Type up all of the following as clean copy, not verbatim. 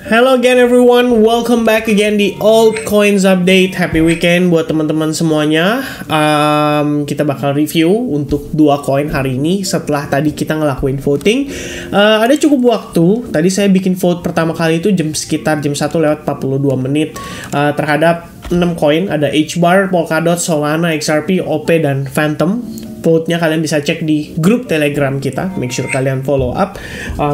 Hello again everyone, welcome back again di Altcoins Update. Happy weekend buat teman-teman semuanya. Kita bakal review untuk dua coin hari ini setelah tadi kita ngelakuin voting. Ada cukup waktu. Tadi saya bikin vote pertama kali itu sekitar jam 1:42 terhadap 6 koin. Ada HBAR, Polkadot, Solana, XRP, OP, dan Phantom. Vote-nya kalian bisa cek di grup Telegram kita. Make sure kalian follow up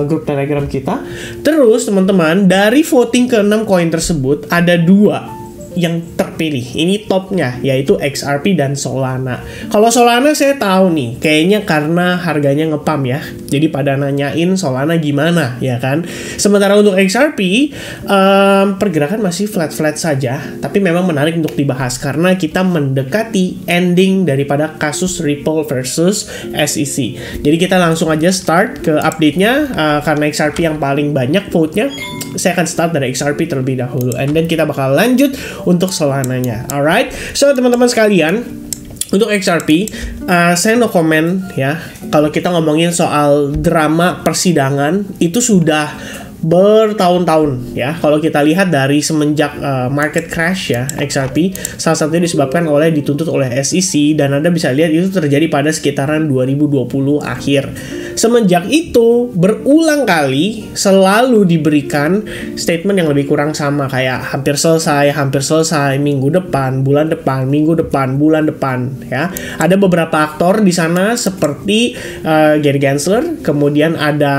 grup Telegram kita. Terus teman-teman, dari voting ke 6 koin tersebut ada 2 yang terpilih. Ini topnya, yaitu XRP dan Solana. Kalau Solana saya tahu nih, kayaknya karena harganya ngepam ya. Jadi pada nanyain Solana gimana, ya kan? Sementara untuk XRP, pergerakan masih flat-flat saja. Tapi memang menarik untuk dibahas karena kita mendekati ending daripada kasus Ripple versus SEC. Jadi kita langsung aja start ke update-nya. Karena XRP yang paling banyak vote-nya, saya akan start dari XRP terlebih dahulu. And then kita bakal lanjut untuk Solananya. Alright, so teman-teman sekalian, untuk XRP, saya no comment ya. Kalau kita ngomongin soal drama persidangan, itu sudah bertahun-tahun ya. Kalau kita lihat dari semenjak market crash ya, XRP salah satunya disebabkan oleh dituntut oleh SEC, dan Anda bisa lihat itu terjadi pada sekitaran 2020 akhir. Semenjak itu berulang kali selalu diberikan statement yang lebih kurang sama, kayak hampir selesai, minggu depan, bulan depan, minggu depan, bulan depan ya. Ada beberapa aktor di sana seperti Gary Gensler, kemudian ada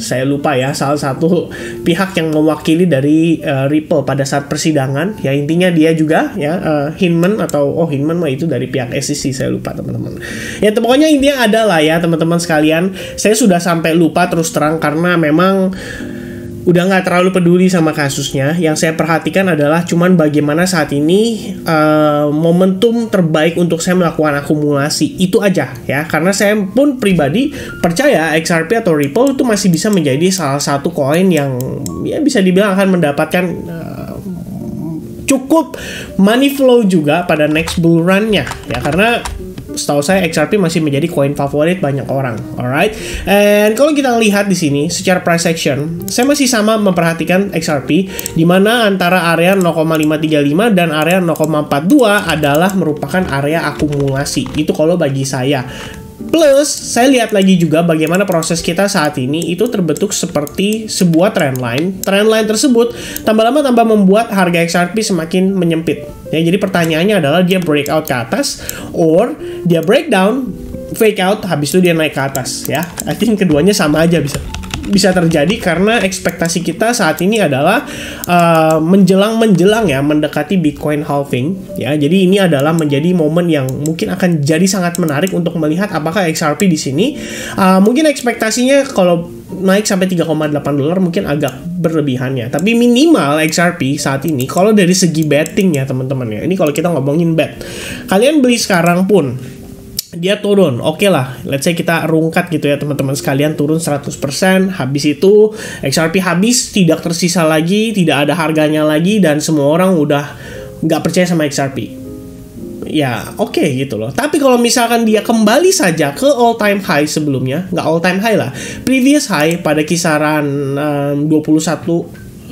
saya lupa ya, salah satu pihak yang mewakili dari Ripple pada saat persidangan ya, intinya dia juga ya, Hinman mah itu dari pihak SEC, saya lupa teman-teman ya. Pokoknya intinya adalah ya teman-teman sekalian, saya sudah sampai lupa terus terang karena memang udah nggak terlalu peduli sama kasusnya. Yang saya perhatikan adalah cuman bagaimana saat ini momentum terbaik untuk saya melakukan akumulasi, itu aja ya. Karena saya pun pribadi percaya XRP atau Ripple itu masih bisa menjadi salah satu koin yang ya bisa dibilang akan mendapatkan cukup money flow juga pada next bull run-nya ya, karena setahu saya XRP masih menjadi koin favorit banyak orang. Alright. And kalau kita lihat di sini secara price action, saya masih sama memperhatikan XRP di mana antara area 0,535 dan area 0,42 adalah merupakan area akumulasi. Itu kalau bagi saya. Plus, saya lihat lagi juga bagaimana proses kita saat ini itu terbentuk seperti sebuah trendline. Trendline tersebut tambah lama tambah membuat harga XRP semakin menyempit. Ya, jadi pertanyaannya adalah dia breakout ke atas, or dia breakdown, fake out, habis itu dia naik ke atas. Ya, I think keduanya sama aja bisa terjadi karena ekspektasi kita saat ini adalah menjelang ya, mendekati Bitcoin halving ya. Jadi ini adalah menjadi momen yang mungkin akan jadi sangat menarik untuk melihat apakah XRP di sini mungkin ekspektasinya kalau naik sampai $3,8 mungkin agak berlebihannya. Tapi minimal XRP saat ini kalau dari segi betting ya teman-teman ya. Ini kalau kita ngomongin bet. Kalian beli sekarang pun dia turun, oke lah, let's say kita rungkat gitu ya teman-teman sekalian, turun 100%, habis itu XRP habis, tidak tersisa lagi, tidak ada harganya lagi, dan semua orang udah nggak percaya sama XRP. Ya oke gitu loh. Tapi kalau misalkan dia kembali saja ke all time high sebelumnya, nggak all time high lah, previous high pada kisaran 2021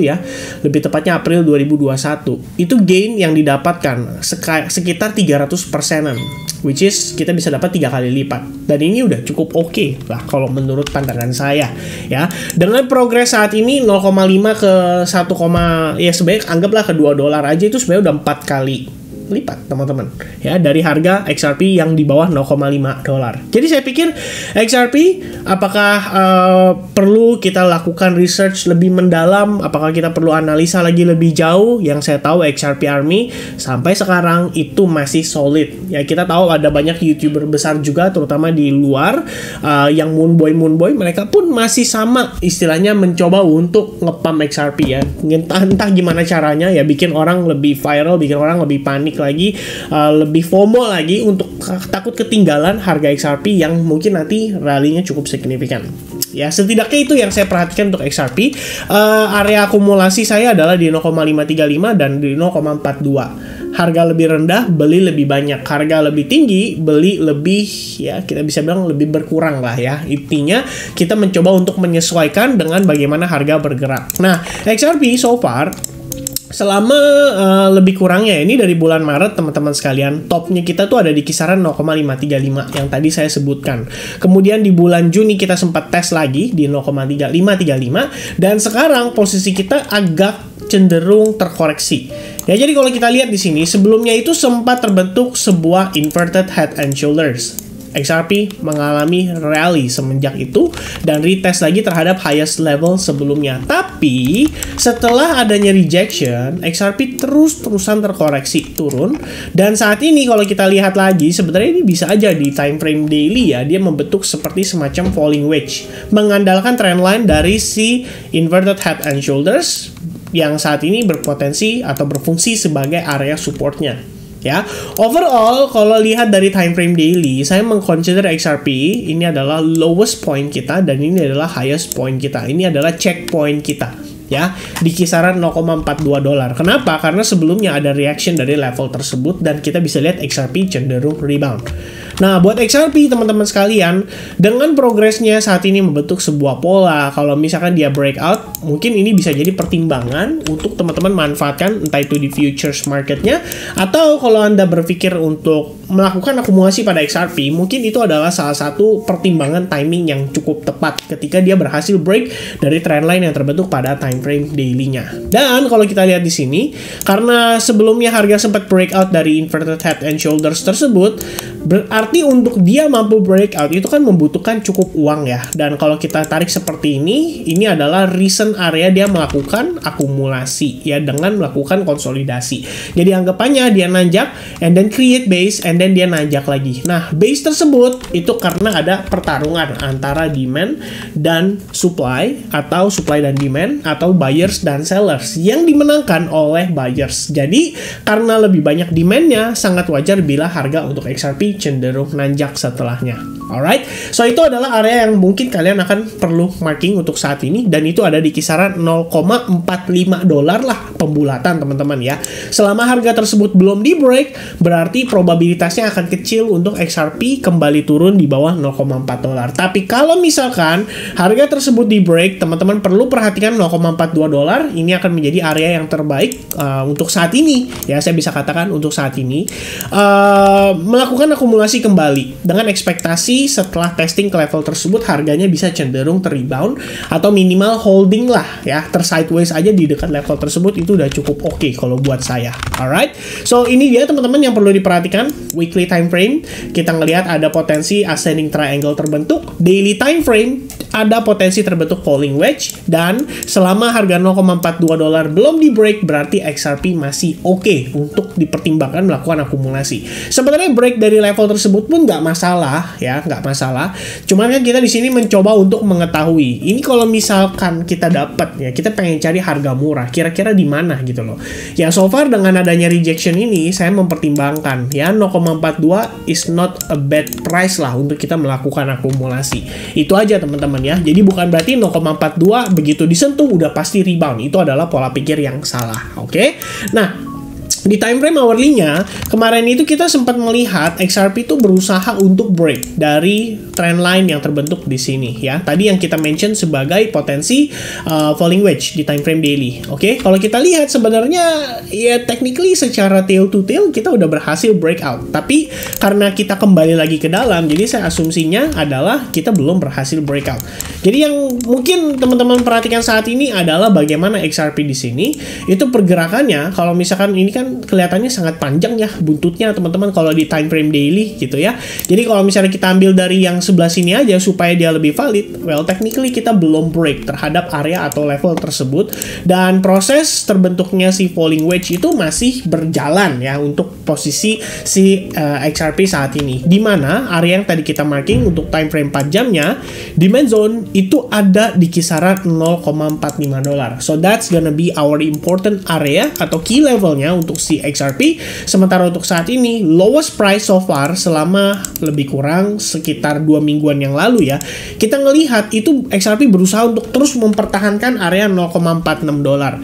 ya, lebih tepatnya April 2021, itu gain yang didapatkan sekitar 300%-an, which is kita bisa dapat 3 kali lipat, dan ini udah cukup oke lah kalau menurut pandangan saya ya. Dengan progres saat ini 0,5 ke 1, ya sebaik anggaplah ke $2 aja, itu sebenarnya udah 4 kali lipat teman-teman ya dari harga XRP yang di bawah $0,5. Jadi saya pikir XRP apakah perlu kita lakukan research lebih mendalam, apakah kita perlu analisa lagi lebih jauh? Yang saya tahu XRP Army sampai sekarang itu masih solid ya. Kita tahu ada banyak YouTuber besar juga terutama di luar yang moonboy mereka pun masih sama istilahnya mencoba untuk ngepump XRP ya. Entah gimana caranya ya, bikin orang lebih viral, bikin orang lebih panik lagi, lebih FOMO lagi untuk takut ketinggalan harga XRP yang mungkin nanti rally-nya cukup signifikan. Ya, setidaknya itu yang saya perhatikan untuk XRP. Area akumulasi saya adalah di 0,535 dan di 0,42. harga lebih rendah, beli lebih banyak. Harga lebih tinggi, beli lebih, ya kita bisa bilang lebih berkurang lah ya. Intinya kita mencoba untuk menyesuaikan dengan bagaimana harga bergerak. Nah, XRP so far selama lebih kurangnya ini dari bulan Maret teman-teman sekalian, topnya kita tuh ada di kisaran 0,535 yang tadi saya sebutkan. Kemudian di bulan Juni kita sempat tes lagi di 0,3535 dan sekarang posisi kita agak cenderung terkoreksi. Ya, jadi kalau kita lihat di sini sebelumnya itu sempat terbentuk sebuah inverted head and shoulders. XRP mengalami rally semenjak itu dan retest lagi terhadap highest level sebelumnya. Tapi setelah adanya rejection, XRP terus-terusan terkoreksi turun dan saat ini kalau kita lihat lagi sebenarnya ini bisa aja di time frame daily ya, dia membentuk seperti semacam falling wedge mengandalkan trendline dari si inverted head and shoulders yang saat ini berpotensi atau berfungsi sebagai area supportnya. Ya, overall kalau lihat dari time frame daily, saya mengconsider XRP ini adalah lowest point kita dan ini adalah highest point kita. Ini adalah checkpoint kita. Ya, di kisaran 0,42 dolar. Kenapa? Karena sebelumnya ada reaction dari level tersebut dan kita bisa lihat XRP cenderung rebound. Nah, buat XRP teman-teman sekalian, dengan progresnya saat ini membentuk sebuah pola, kalau misalkan dia breakout, mungkin ini bisa jadi pertimbangan untuk teman-teman manfaatkan entah itu di futures marketnya, atau kalau Anda berpikir untuk melakukan akumulasi pada XRP, mungkin itu adalah salah satu pertimbangan timing yang cukup tepat ketika dia berhasil break dari trendline yang terbentuk pada time frame daily-nya. Dan kalau kita lihat di sini, karena sebelumnya harga sempat breakout dari inverted head and shoulders tersebut, berarti untuk dia mampu breakout itu kan membutuhkan cukup uang ya. Dan kalau kita tarik seperti ini adalah recent area dia melakukan akumulasi ya dengan melakukan konsolidasi. Jadi anggapannya dia nanjak and then create base and then dia nanjak lagi. Nah, base tersebut itu karena ada pertarungan antara demand dan supply atau supply dan demand atau buyers dan sellers yang dimenangkan oleh buyers. Jadi karena lebih banyak demandnya, sangat wajar bila harga untuk XRP cenderung nanjak setelahnya. Alright, so itu adalah area yang mungkin kalian akan perlu marking untuk saat ini dan itu ada di kisaran 0,45 dolar lah pembulatan teman-teman ya. Selama harga tersebut belum di break, berarti probabilitasnya akan kecil untuk XRP kembali turun di bawah 0,4 dolar. Tapi kalau misalkan harga tersebut di break, teman-teman perlu perhatikan 0,42 dolar. Ini akan menjadi area yang terbaik untuk saat ini ya, saya bisa katakan untuk saat ini melakukan akumulasi kembali dengan ekspektasi setelah testing ke level tersebut harganya bisa cenderung terrebound atau minimal holding lah ya, tersideways aja di dekat level tersebut itu udah cukup oke kalau buat saya. Alright, so ini dia teman-teman yang perlu diperhatikan. Weekly time frame kita ngelihat ada potensi ascending triangle terbentuk, daily time frame ada potensi terbentuk falling wedge, dan selama harga 0,42 dolar belum di break berarti XRP masih oke untuk dipertimbangkan melakukan akumulasi. Sebenarnya break dari level tersebut pun nggak masalah ya, nggak masalah. Cuman kan kita di sini mencoba untuk mengetahui ini kalau misalkan kita dapat ya, kita pengen cari harga murah kira-kira di mana gitu loh. Ya so far dengan adanya rejection ini saya mempertimbangkan ya 0,42 is not a bad price lah untuk kita melakukan akumulasi. Itu aja teman-teman ya. Jadi bukan berarti 0,42 begitu disentuh udah pasti rebound. Itu adalah pola pikir yang salah. Oke. Nah, di time frame hourly-nya, kemarin itu kita sempat melihat XRP itu berusaha untuk break dari trendline yang terbentuk di sini ya. Tadi yang kita mention sebagai potensi falling wedge di time frame daily. Oke, kalau kita lihat sebenarnya ya technically secara tail to tail kita udah berhasil breakout. Tapi karena kita kembali lagi ke dalam, jadi saya asumsinya adalah kita belum berhasil breakout. Jadi yang mungkin teman-teman perhatikan saat ini adalah bagaimana XRP di sini itu pergerakannya. Kalau misalkan ini kan kelihatannya sangat panjang ya buntutnya teman-teman kalau di time frame daily gitu ya. Jadi kalau misalnya kita ambil dari yang sebelah sini aja supaya dia lebih valid, well technically kita belum break terhadap area atau level tersebut dan proses terbentuknya si falling wedge itu masih berjalan ya untuk posisi si XRP saat ini. Di mana area yang tadi kita marking untuk time frame 4 jamnya demand zone itu ada di kisaran 0,45 dolar. So that's gonna be our important area atau key levelnya untuk si XRP. Sementara untuk saat ini lowest price so far selama lebih kurang sekitar 2 mingguan yang lalu ya, kita ngelihat itu XRP berusaha untuk terus mempertahankan area 0,46 dolar.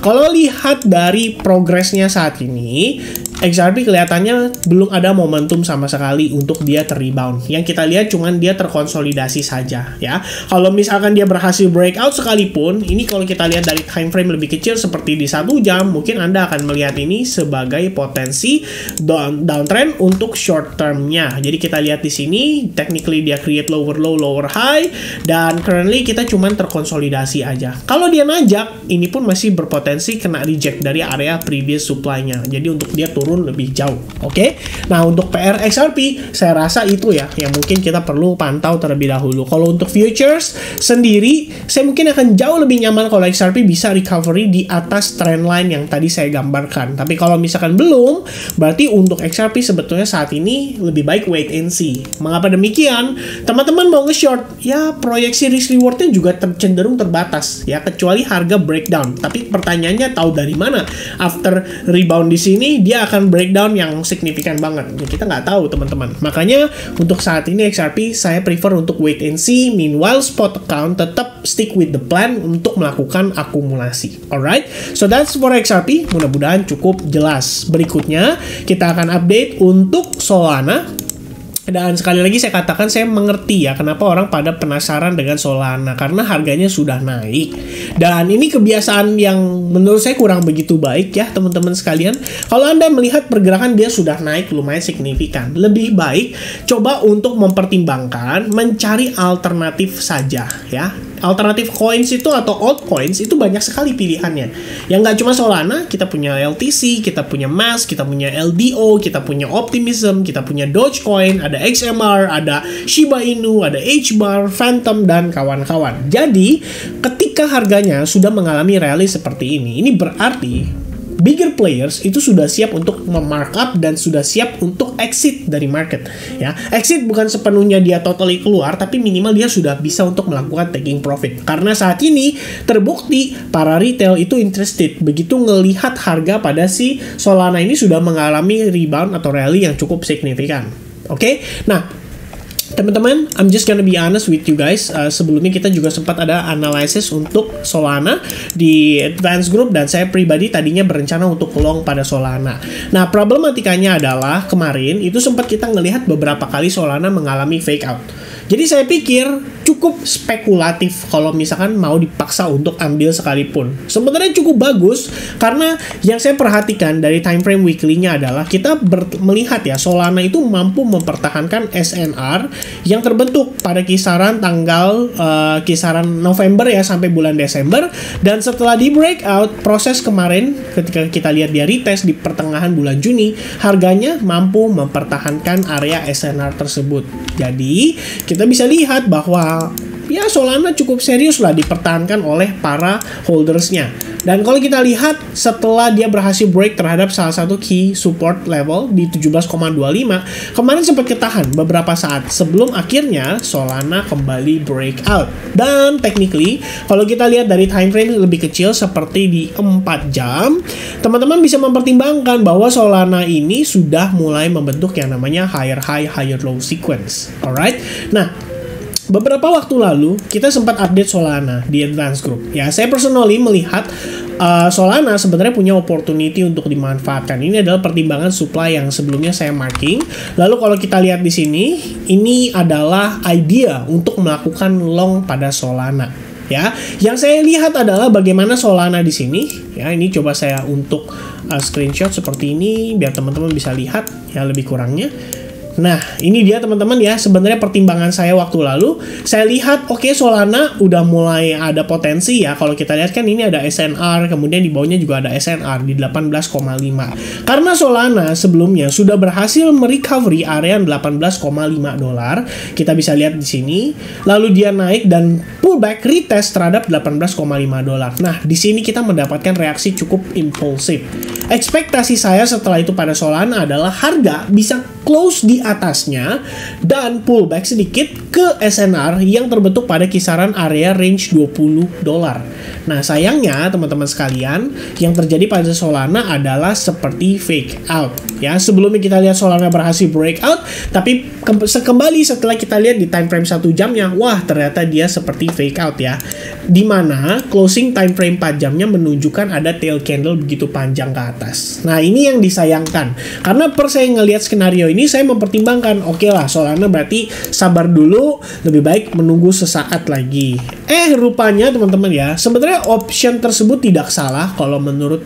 Kalau lihat dari progresnya saat ini XRP kelihatannya belum ada momentum sama sekali untuk dia terrebound. Yang kita lihat cuman dia terkonsolidasi saja ya. Kalau misalkan dia berhasil breakout sekalipun, ini kalau kita lihat dari time frame lebih kecil seperti di 1 jam, mungkin Anda akan melihat ini sebagai potensi downtrend untuk short termnya. Jadi kita lihat di sini, technically dia create lower low, lower high, dan currently kita cuman terkonsolidasi aja. Kalau dia najak, ini pun masih berpotensi kena reject dari area previous supply-nya. Jadi untuk dia turun lebih jauh. Oke. Nah, untuk PR XRP saya rasa itu ya yang mungkin kita perlu pantau terlebih dahulu. Kalau untuk futures sendiri, saya mungkin akan jauh lebih nyaman kalau XRP bisa recovery di atas trendline yang tadi saya gambarkan. Tapi kalau misalkan belum, berarti untuk XRP sebetulnya saat ini lebih baik wait and see. Mengapa demikian? Teman-teman mau nge-short, ya proyeksi risk rewardnya juga cenderung terbatas ya, kecuali harga breakdown. Tapi pertanyaannya tahu dari mana after rebound di sini dia akan breakdown yang signifikan banget. Ya, kita nggak tahu teman-teman. Makanya untuk saat ini XRP saya prefer untuk wait and see. Meanwhile spot account tetap stick with the plan untuk melakukan akumulasi. Alright, so that's for XRP. Mudah-mudahan cukup jelas. Berikutnya kita akan update untuk Solana. Dan sekali lagi saya katakan saya mengerti ya kenapa orang pada penasaran dengan Solana, karena harganya sudah naik. Dan ini kebiasaan yang menurut saya kurang begitu baik ya teman-teman sekalian. Kalau Anda melihat pergerakan dia sudah naik lumayan signifikan, lebih baik coba untuk mempertimbangkan mencari alternatif saja ya. Alternatif coins itu atau altcoins itu banyak sekali pilihannya. Yang nggak cuma Solana, kita punya LTC, kita punya MAS, kita punya LDO, kita punya Optimism, kita punya Dogecoin, ada XMR, ada Shiba Inu, ada HBAR, Phantom, dan kawan-kawan. Jadi, ketika harganya sudah mengalami rally seperti ini berarti bigger players itu sudah siap untuk memarkup dan sudah siap untuk exit dari market ya. Exit bukan sepenuhnya dia totally keluar, tapi minimal dia sudah bisa untuk melakukan taking profit. Karena saat ini terbukti para retail itu interested begitu ngelihat harga pada si Solana ini sudah mengalami rebound atau rally yang cukup signifikan. Oke. Nah, teman-teman, I'm just gonna be honest with you guys. Sebelumnya kita juga sempat ada analisis untuk Solana di Advance Group dan saya pribadi tadinya berencana untuk long pada Solana. Nah, problematikanya adalah kemarin itu sempat kita ngelihat beberapa kali Solana mengalami fake out. Jadi saya pikir cukup spekulatif kalau misalkan mau dipaksa untuk ambil sekalipun. Sebenarnya cukup bagus karena yang saya perhatikan dari time frame weekly-nya adalah kita melihat ya Solana itu mampu mempertahankan SNR yang terbentuk pada kisaran tanggal kisaran November ya sampai bulan Desember, dan setelah di breakout proses kemarin ketika kita lihat dia retest di pertengahan bulan Juni, harganya mampu mempertahankan area SNR tersebut. Jadi kita bisa lihat bahwa ya Solana cukup serius lah dipertahankan oleh para holdersnya. Dan kalau kita lihat setelah dia berhasil break terhadap salah satu key support level di 17,25, kemarin sempat ketahan beberapa saat sebelum akhirnya Solana kembali breakout. Dan technically kalau kita lihat dari time frame lebih kecil seperti di 4 jam, teman-teman bisa mempertimbangkan bahwa Solana ini sudah mulai membentuk yang namanya higher high higher low sequence. Alright. Nah, beberapa waktu lalu kita sempat update Solana di Advance Group. Ya, saya personally melihat Solana sebenarnya punya opportunity untuk dimanfaatkan. Ini adalah pertimbangan supply yang sebelumnya saya marking. Lalu kalau kita lihat di sini, ini adalah idea untuk melakukan long pada Solana. Ya, yang saya lihat adalah bagaimana Solana di sini. Ya, ini coba saya untuk screenshot seperti ini biar teman-teman bisa lihat ya lebih kurangnya. Nah, ini dia teman-teman ya, sebenarnya pertimbangan saya waktu lalu. Saya lihat, oke, Solana udah mulai ada potensi ya. Kalau kita lihat kan ini ada SNR, kemudian di bawahnya juga ada SNR di 18,5. Karena Solana sebelumnya sudah berhasil merecovery area $18,5. Kita bisa lihat di sini. Lalu dia naik dan pullback retest terhadap $18,5. Nah, di sini kita mendapatkan reaksi cukup impulsif. Ekspektasi saya setelah itu pada Solana adalah harga bisa close di atasnya dan pullback sedikit ke SNR yang terbentuk pada kisaran area range $20. Nah, sayangnya teman-teman sekalian, yang terjadi pada Solana adalah seperti fake out. ya. Sebelumnya kita lihat Solana berhasil breakout, tapi kembali setelah kita lihat di time frame 1 jamnya, wah ternyata dia seperti fake out ya. Dimana closing time frame 4 jamnya menunjukkan ada tail candle begitu panjang ke atas. Nah ini yang disayangkan, karena per saya ngelihat skenario ini, saya mempertimbangkan, oke lah Solana berarti sabar dulu, lebih baik menunggu sesaat lagi. Rupanya teman-teman ya, sebenarnya option tersebut tidak salah kalau menurut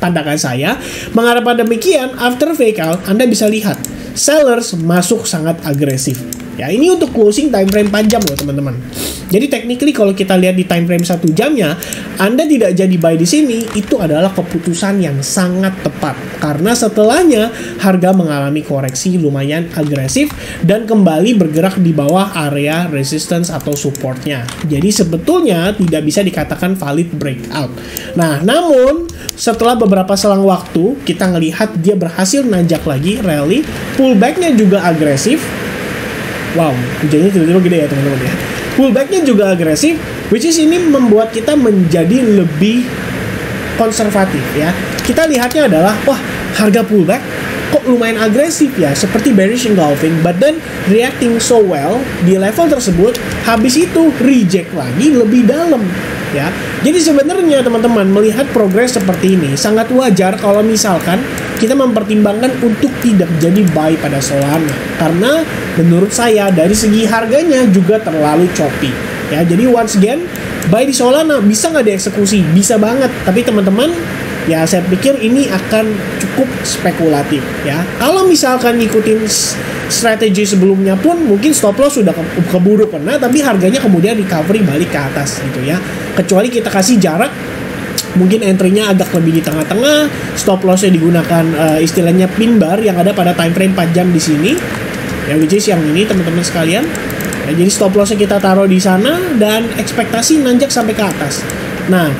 pandangan saya. Mengapa demikian? After fake out, Anda bisa lihat sellers masuk sangat agresif. Ya, ini untuk closing time frame 4 jam loh teman-teman. Jadi technically kalau kita lihat di time frame 1 jamnya, Anda tidak jadi buy di sini, itu adalah keputusan yang sangat tepat. Karena setelahnya harga mengalami koreksi lumayan agresif dan kembali bergerak di bawah area resistance atau supportnya. Jadi sebetulnya tidak bisa dikatakan valid breakout. Nah, namun setelah beberapa selang waktu, kita ngelihat dia berhasil nanjak lagi, rally, pullbacknya juga agresif. Wow, hujannya tiba-tiba gede ya teman-teman ya. Pullbacknya juga agresif, which is ini membuat kita menjadi lebih konservatif ya. Kita lihatnya adalah, wah harga pullback kok lumayan agresif ya, seperti bearish engulfing, but then reacting so well di level tersebut, habis itu reject lagi lebih dalam ya. Jadi sebenarnya teman-teman melihat progres seperti ini sangat wajar kalau misalkan kita mempertimbangkan untuk tidak jadi buy pada Solana, karena menurut saya dari segi harganya juga terlalu choppy ya. Jadi once again, buy di Solana bisa nggak dieksekusi? Bisa banget, tapi teman-teman ya saya pikir ini akan cukup spekulatif ya. Kalau misalkan ngikutin strategi sebelumnya pun mungkin stop loss sudah keburu kena, tapi harganya kemudian recovery balik ke atas gitu ya. Kecuali kita kasih jarak, mungkin entry-nya agak lebih di tengah-tengah, stop loss-nya digunakan istilahnya pin bar yang ada pada time frame 4 jam di sini ya, which is yang ini teman-teman sekalian ya. Jadi stop loss-nya kita taruh di sana dan ekspektasi nanjak sampai ke atas. Nah,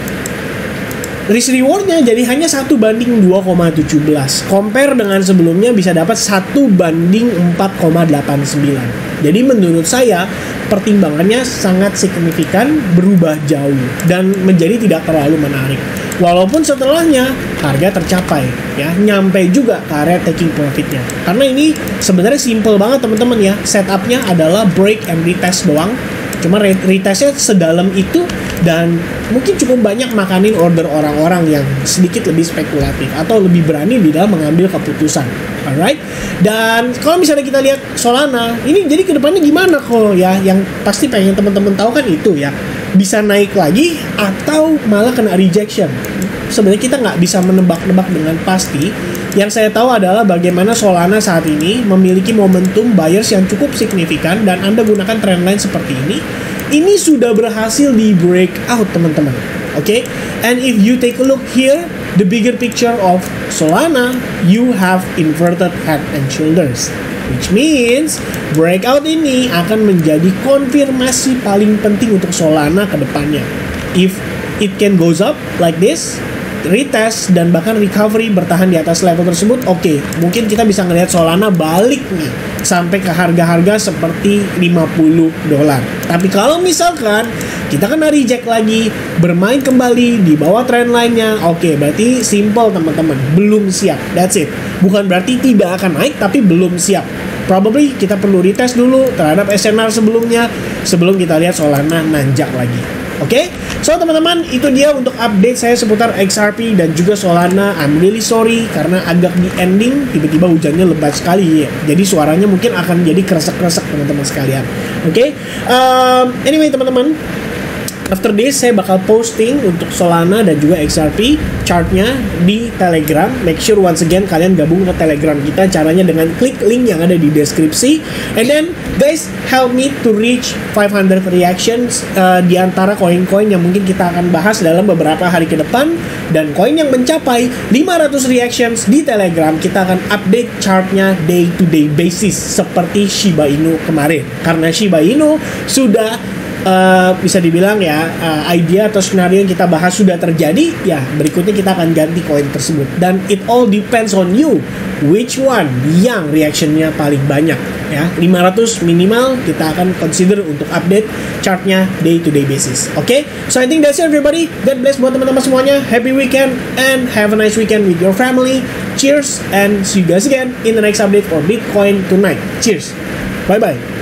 risk reward-nya jadi hanya 1:2,17. Compare dengan sebelumnya bisa dapat 1:4,89. Jadi menurut saya pertimbangannya sangat signifikan, berubah jauh dan menjadi tidak terlalu menarik. Walaupun setelahnya harga tercapai ya, nyampe juga ke area taking profitnya. Karena ini sebenarnya simple banget teman-teman ya. Setupnya adalah break and retest doang. Cuma retestnya sedalam itu dan mungkin cukup banyak makanin order orang-orang yang sedikit lebih spekulatif atau lebih berani di dalam mengambil keputusan. Alright, dan kalau misalnya kita lihat Solana ini jadi kedepannya gimana kok ya, yang pasti pengen teman-teman tahu kan itu ya, bisa naik lagi atau malah kena rejection. Sebenarnya kita nggak bisa menebak-nebak dengan pasti. Yang saya tahu adalah bagaimana Solana saat ini memiliki momentum buyers yang cukup signifikan, dan Anda gunakan trendline seperti ini sudah berhasil di breakout teman-teman. Okay, and if you take a look here, the bigger picture of Solana, you have inverted head and shoulders, which means breakout ini akan menjadi konfirmasi paling penting untuk Solana ke depannya. If it can goes up like this, retest dan bahkan recovery bertahan di atas level tersebut, oke, mungkin kita bisa ngelihat Solana balik nih sampai ke harga-harga seperti $50. Tapi kalau misalkan kita kena reject lagi, bermain kembali di bawah trend line-nya, oke, berarti simple teman-teman, belum siap. That's it. Bukan berarti tidak akan naik, tapi belum siap. Probably kita perlu retest dulu terhadap SNR sebelumnya sebelum kita lihat Solana nanjak lagi. Oke, so teman-teman, itu dia untuk update saya seputar XRP dan juga Solana. I'm really sorry karena agak di ending tiba-tiba hujannya lebat sekali ya. Jadi suaranya mungkin akan jadi kresek-kresek teman-teman sekalian. Oke, anyway teman-teman, after this saya bakal posting untuk Solana dan juga XRP chartnya di Telegram. Make sure once again kalian gabung ke Telegram kita. Caranya dengan klik link yang ada di deskripsi. And then guys, help me to reach 500 reactions di antara koin-koin yang mungkin kita akan bahas dalam beberapa hari ke depan. Dan koin yang mencapai 500 reactions di Telegram, kita akan update chartnya day to day basis seperti Shiba Inu kemarin. Karena Shiba Inu sudah bisa dibilang ya idea atau skenario yang kita bahas sudah terjadi, ya berikutnya kita akan ganti koin tersebut. Dan it all depends on you, which one yang reactionnya paling banyak ya. 500 minimal kita akan consider untuk update chartnya day to day basis. Oke, so I think that's it everybody. God bless buat teman-teman semuanya. Happy weekend and have a nice weekend with your family. Cheers and see you guys again in the next update for Bitcoin tonight. Cheers. Bye bye.